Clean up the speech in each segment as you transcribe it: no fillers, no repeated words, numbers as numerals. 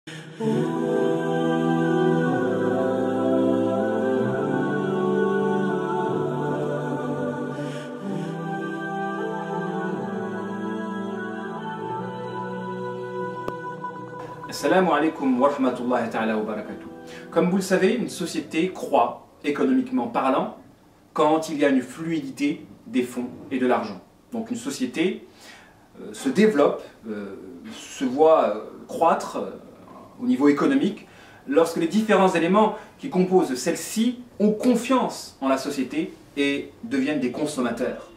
Assalamu alaikum wa rahmatullahi ta'ala wa barakatuh. Comme vous le savez, une société croît, économiquement parlant, quand il y a une fluidité des fonds et de l'argent. Donc une société se développe, se voit croître au niveau économique lorsque les différents éléments qui composent celle-ci ont confiance en la société et deviennent des consommateurs.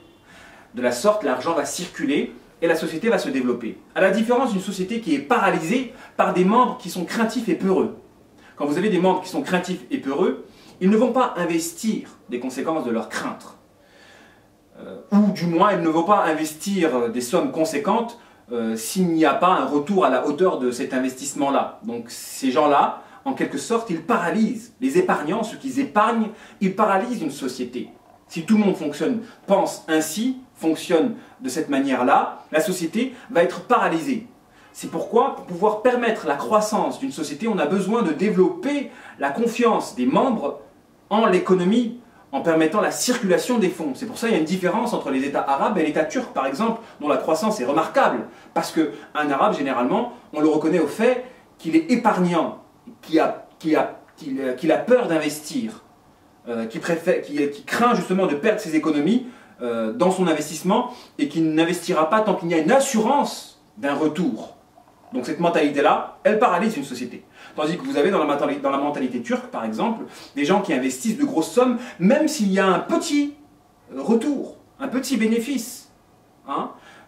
De la sorte, l'argent va circuler et la société va se développer. À la différence d'une société qui est paralysée par des membres qui sont craintifs et peureux. Quand vous avez des membres qui sont craintifs et peureux, ils ne vont pas investir des conséquences de leurs craintes. Ou du moins, ils ne vont pas investir des sommes conséquentes s'il n'y a pas un retour à la hauteur de cet investissement-là. Donc ces gens-là, en quelque sorte, ils paralysent. Les épargnants, ceux qui épargnent, ils paralysent une société. Si tout le monde pense ainsi, fonctionne de cette manière-là, la société va être paralysée. C'est pourquoi, pour pouvoir permettre la croissance d'une société, on a besoin de développer la confiance des membres en l'économie, en permettant la circulation des fonds. C'est pour ça qu'il y a une différence entre les États arabes et l'État turc, par exemple, dont la croissance est remarquable. Parce qu'un Arabe, généralement, on le reconnaît au fait qu'il est épargnant, qu'il a peur d'investir, qui craint justement de perdre ses économies dans son investissement et qui n'investira pas tant qu'il y a une assurance d'un retour. Donc cette mentalité-là, elle paralyse une société. Tandis que vous avez dans la mentalité turque, par exemple, des gens qui investissent de grosses sommes, même s'il y a un petit retour, un petit bénéfice.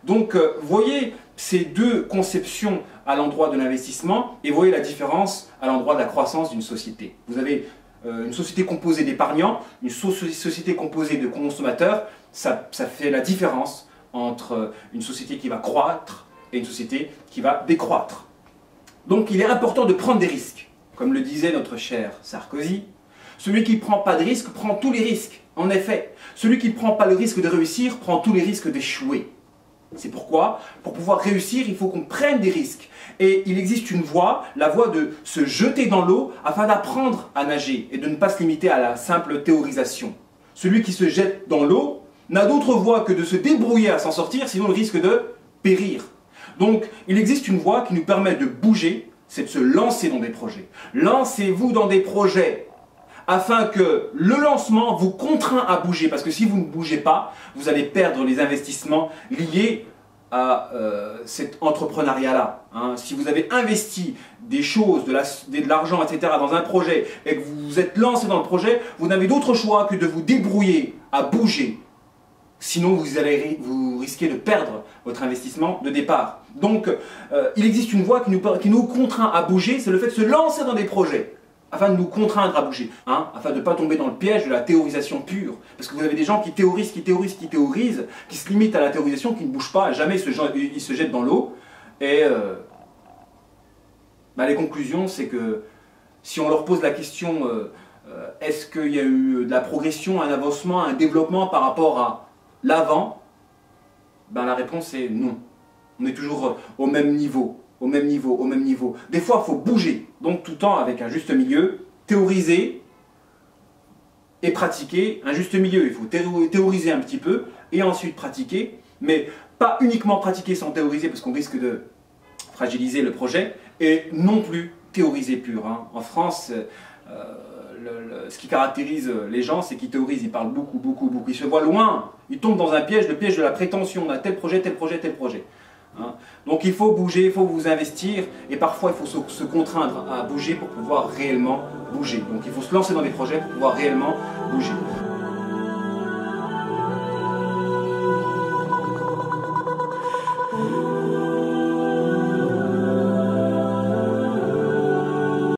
Donc, voyez ces deux conceptions à l'endroit de l'investissement et voyez la différence à l'endroit de la croissance d'une société. Vous avez une société composée d'épargnants, une société composée de consommateurs, ça fait la différence entre une société qui va croître et une société qui va décroître. Donc il est important de prendre des risques. Comme le disait notre cher Sarkozy, celui qui ne prend pas de risque prend tous les risques. En effet, celui qui ne prend pas le risque de réussir prend tous les risques d'échouer. C'est pourquoi, pour pouvoir réussir, il faut qu'on prenne des risques. Et il existe une voie, la voie de se jeter dans l'eau afin d'apprendre à nager et de ne pas se limiter à la simple théorisation. Celui qui se jette dans l'eau n'a d'autre voie que de se débrouiller à s'en sortir, sinon il risque de périr. Donc, il existe une voie qui nous permet de bouger, c'est de se lancer dans des projets. Lancez-vous dans des projets afin que le lancement vous contraint à bouger. Parce que si vous ne bougez pas, vous allez perdre les investissements liés à cet entrepreneuriat-là. Si vous avez investi des choses, de l'argent, etc. dans un projet et que vous vous êtes lancé dans le projet, vous n'avez d'autre choix que de vous débrouiller à bouger. Sinon, vous risquez de perdre votre investissement de départ. Donc, il existe une voie qui nous contraint à bouger, c'est le fait de se lancer dans des projets, afin de nous contraindre à bouger, afin de ne pas tomber dans le piège de la théorisation pure. Parce que vous avez des gens qui théorisent, qui se limitent à la théorisation, qui ne bougent pas, jamais ils se jettent dans l'eau. Et les conclusions, c'est que si on leur pose la question, est-ce qu'il y a eu de la progression, un avancement, un développement par rapport à l'avant, la réponse est non. On est toujours au même niveau, au même niveau. Des fois, il faut bouger, donc tout le temps avec un juste milieu, théoriser et pratiquer un juste milieu. Il faut théoriser un petit peu et ensuite pratiquer, mais pas uniquement pratiquer sans théoriser parce qu'on risque de fragiliser le projet, et non plus théoriser pur. En France, ce qui caractérise les gens, c'est qu'ils théorisent, ils parlent beaucoup. Ils se voient loin, ils tombent dans un piège, le piège de la prétention. On a tel projet. Donc il faut bouger, il faut vous investir, et parfois il faut se contraindre à bouger pour pouvoir réellement bouger. Donc il faut se lancer dans des projets pour pouvoir réellement bouger.